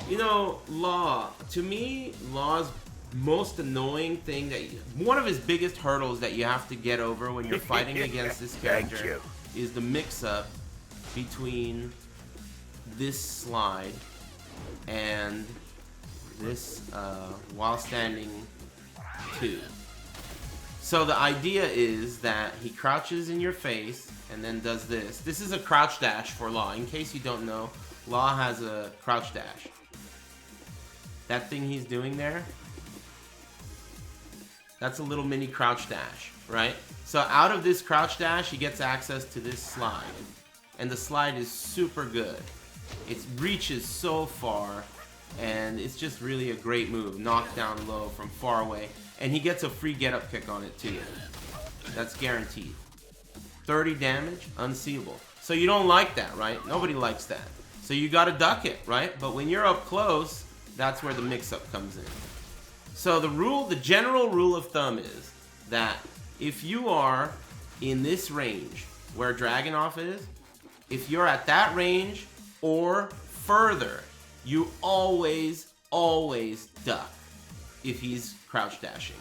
You know, Law, to me, Law's most annoying thing that one of his biggest hurdles that you have to get over when you're fighting against this character is the mix-up between this slide and this while standing 2. So the idea is that he crouches in your face and then does this. This is a crouch dash for Law. In case you don't know, Law has a crouch dash. That thing he's doing there, that's a little mini crouch dash, right? So out of this crouch dash, he gets access to this slide. And the slide is super good. It reaches so far, and it's just really a great move. Knock down low from far away. And he gets a free get-up kick on it too. That's guaranteed. 30 damage, unseeable. So you don't like that, right? Nobody likes that. So you gotta duck it, right? But when you're up close, that's where the mix-up comes in. So the general rule of thumb is that if you are in this range where Dragunov is, if you're at that range or further, you always duck if he's crouch dashing.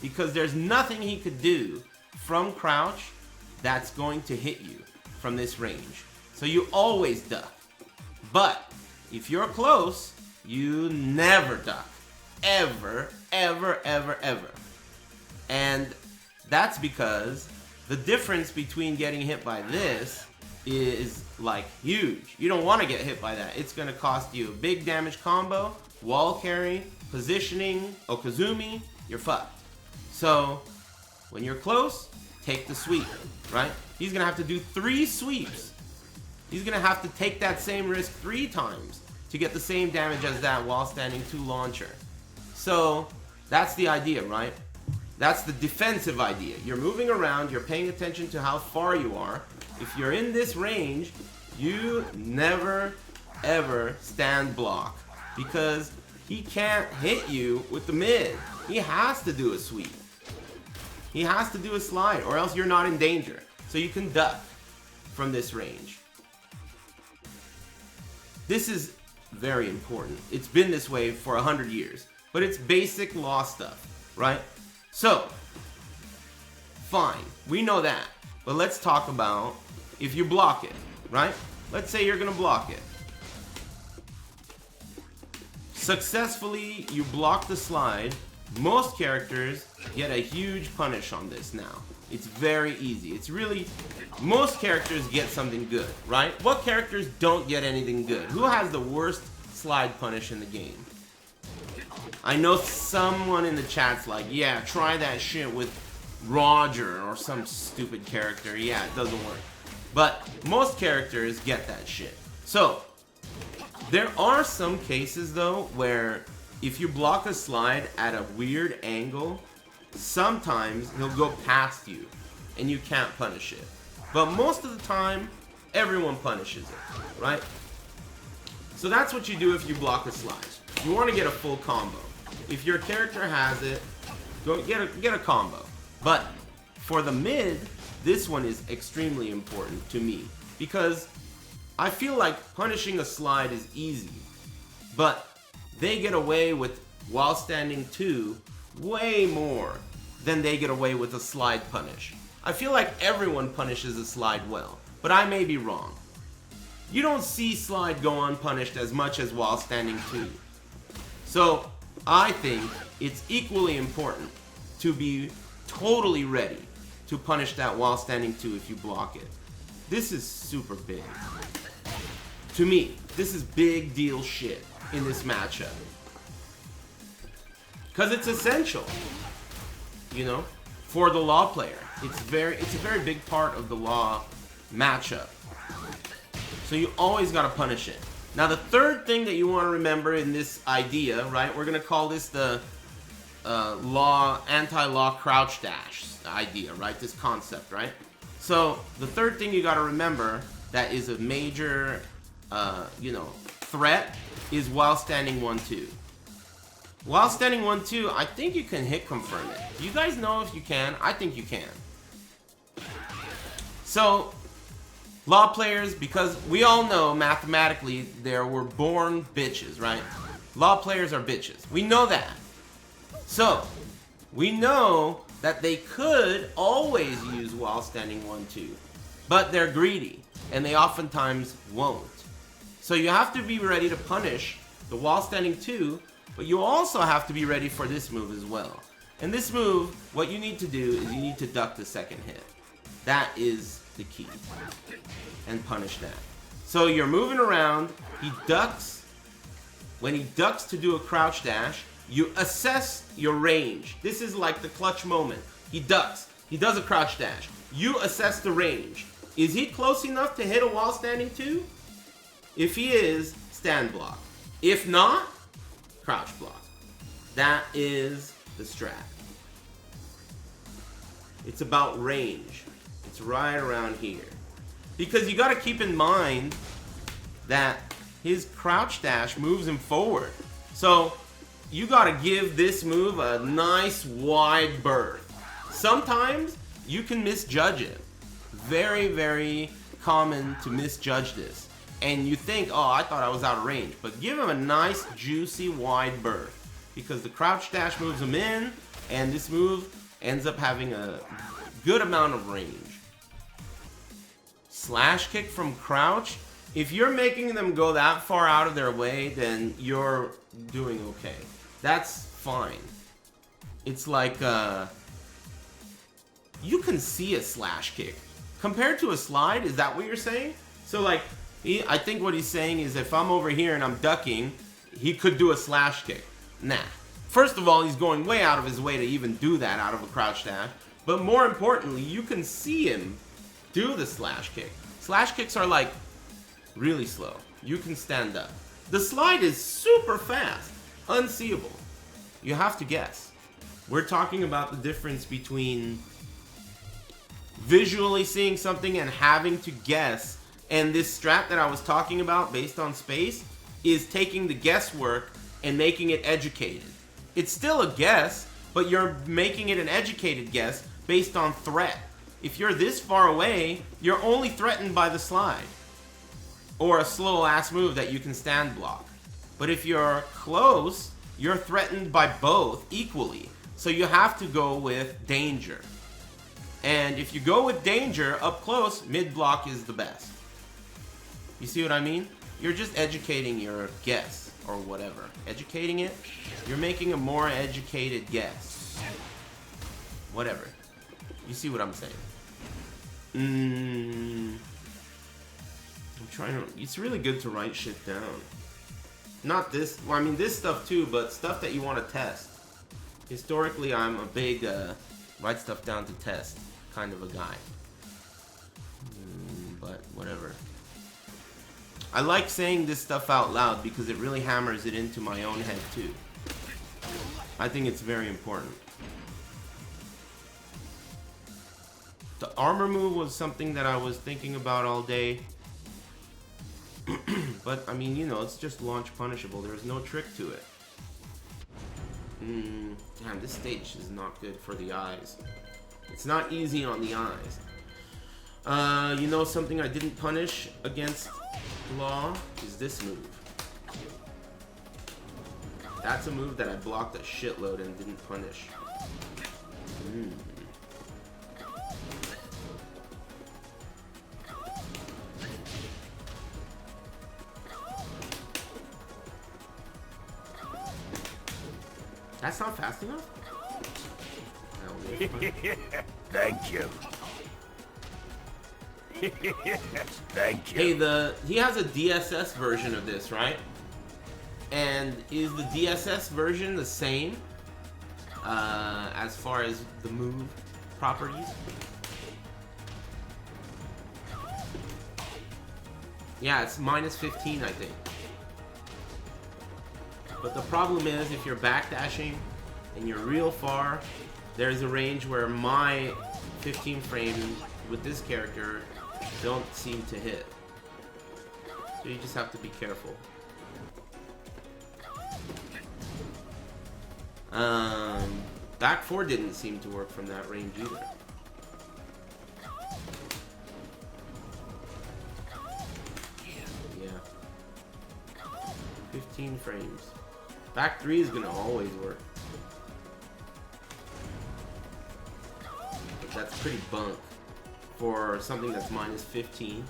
Because there's nothing he could do from crouch that's going to hit you from this range. So you always duck. But if you're close, you never duck. Ever. And that's because the difference between getting hit by this is like huge. You don't want to get hit by that. It's going to cost you a big damage combo, wall carry, positioning, Okazumi, you're fucked. So when you're close, take the sweep, right? He's going to have to do 3 sweeps. He's going to have to take that same risk 3 times to get the same damage as that while standing 2 launcher. So that's the idea, right? That's the defensive idea. You're moving around, you're paying attention to how far you are. If you're in this range, you never ever stand block because he can't hit you with the mid. He has to do a sweep. He has to do a slide or else you're not in danger. So you can duck from this range. This is very important. It's been this way for 100 years. But it's basic Law stuff, right? So, fine. We know that. But let's talk about if you block it, right? Let's say you're going to block it. Successfully, you block the slide. Most characters get a huge punish on this now. It's very easy. It's really... Most characters get something good, right? What characters don't get anything good? Who has the worst slide punish in the game? I know someone in the chat's like, yeah, try that shit with Roger or some stupid character. Yeah, it doesn't work. But most characters get that shit. So, there are some cases though where if you block a slide at a weird angle, sometimes he'll go past you and you can't punish it. But most of the time, everyone punishes it, right? So that's what you do if you block a slide. You want to get a full combo. If your character has it, go get a combo. But for the mid, this one is extremely important to me because I feel like punishing a slide is easy, but they get away with while standing 2 way more than they get away with a slide punish. I feel like everyone punishes a slide well, but I may be wrong. You don't see slide go unpunished as much as while standing 2. So I think it's equally important to be totally ready to punish that while standing 2 if you block it. This is super big. To me, this is big deal shit in this matchup. Because it's essential, you know, for the Law player. It's a very big part of the Law matchup. So you always gotta punish it. Now the third thing that you want to remember in this idea, right? We're gonna call this the anti-law crouch dash idea, right? This concept, right? So the third thing you gotta remember that is a major, threat is while standing 1-2. While standing 1-2, I think you can hit confirm it. Do you guys know if you can? I think you can. So Law players, because we all know mathematically they were born bitches, right? Law players are bitches. We know that. So, we know that they could always use while standing 1-2, but they're greedy, and they oftentimes won't. So you have to be ready to punish the while standing 2, but you also have to be ready for this move as well. And this move, what you need to do is you need to duck the second hit. That is the key. And punish that. So you're moving around, he ducks. When he ducks to do a crouch dash, you assess your range. This is like the clutch moment. He ducks, he does a crouch dash. You assess the range. Is he close enough to hit a while standing 2? If he is, stand block. If not, crouch block. That is the strat. It's about range. It's right around here. Because you gotta keep in mind that his crouch dash moves him forward. So you gotta give this move a nice wide berth. Sometimes you can misjudge it. Very, very common to misjudge this. And you think, oh, I thought I was out of range. But give him a nice, juicy, wide berth. Because the crouch dash moves him in, and this move ends up having a good amount of range. Slash kick from crouch. If you're making them go that far out of their way, then you're doing okay. That's fine. It's like, you can see a slash kick. Compared to a slide, is that what you're saying? So like, I think what he's saying is if I'm over here and I'm ducking, he could do a slash kick. Nah. First of all, he's going way out of his way to even do that out of a crouch dash. But more importantly, you can see him do the slash kick. Slash kicks are like really slow. You can stand up. The slide is super fast. Unseeable. You have to guess. We're talking about the difference between visually seeing something and having to guess. And this strat that I was talking about based on space is taking the guesswork and making it educated. It's still a guess, but you're making it an educated guess based on threat. If you're this far away, you're only threatened by the slide. Or a slow ass move that you can stand block. But if you're close, you're threatened by both equally. So you have to go with danger. And if you go with danger up close, mid block is the best. You see what I mean? You're just educating your guess or whatever. Educating it, you're making a more educated guess. Whatever. You see what I'm saying? I'm trying to... It's really good to write shit down. Not this... Well, I mean, this stuff too, but stuff that you want to test. Historically, I'm a big write stuff down to test kind of a guy. But whatever. I like saying this stuff out loud because it really hammers it into my own head too. I think it's very important. The armor move was something that I was thinking about all day. But, I mean, you know, it's just launch punishable. There's no trick to it. Damn, this stage is not good for the eyes. It's not easy on the eyes. You know something I didn't punish against Law is this move. That's a move that I blocked a shitload and didn't punish. That's not fast enough? Thank you. Thank you. Hey, he has a DSS version of this, right? And is the DSS version the same as far as the move properties? Yeah, it's minus 15, I think. But the problem is, if you're backdashing and you're real far, there's a range where my 15 frames with this character don't seem to hit. So you just have to be careful. Back 4 didn't seem to work from that range either. 15 frames. Back 3 is gonna always work. But that's pretty bunk for something that's minus 15.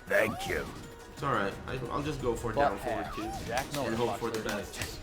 Thank you. It's alright. I'll just go for down forward 2 and hope for the best.